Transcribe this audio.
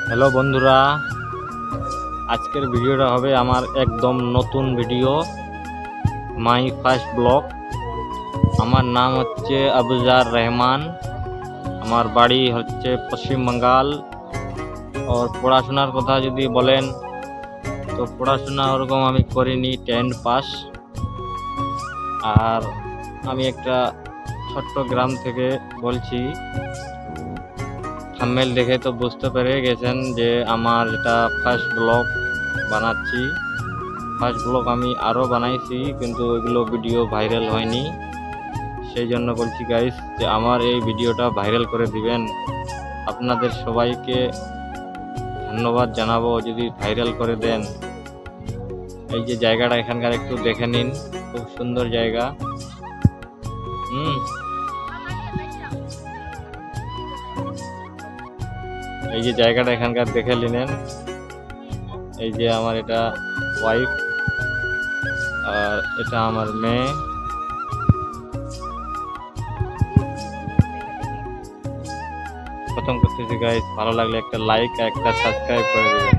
Hello বন্ধুরা, আজকের ভিডিওটা হবে আমার একদম নতুন ভিডিও, মাই ফার্স্ট ব্লগ। আমার নাম হচ্ছে আবুজার রহমান। আমার বাড়ি হচ্ছে পশ্চিম বাঙ্গাল। আর পড়াশোনার কথা যদি বলেন তো পড়াশোনা ওরকম আমি করিনি, 10 পাস। আর আমি একটা ছোট্ট গ্রাম থেকে বলছি। থাম্বনেল দেখে তো বুঝতে পেরে গেছেন যে আমার এটা ফার্স্ট ব্লগ বানাচ্ছি। ফার্স্ট ব্লগ আমি আরও বানাইছি, কিন্তু ওইগুলো ভিডিও ভাইরাল হয়নি। সেই জন্য বলছি গাইস যে আমার এই ভিডিওটা ভাইরাল করে দিবেন। আপনাদের সবাইকে ধন্যবাদ জানাবো যদি ভাইরাল করে দেন। এই যে জায়গাটা এখানকার একটু দেখে নিন, খুব সুন্দর জায়গা। এই যে জায়গাটা এখানকার দেখে নিলেন। এই যে আমার এটা ওয়াইফ, আর এটা আমার মেয়ে। খতম করতেছি গাইস, ভালো লাগলে একটা লাইক আর একটা সাবস্ক্রাইব করে দেবেন।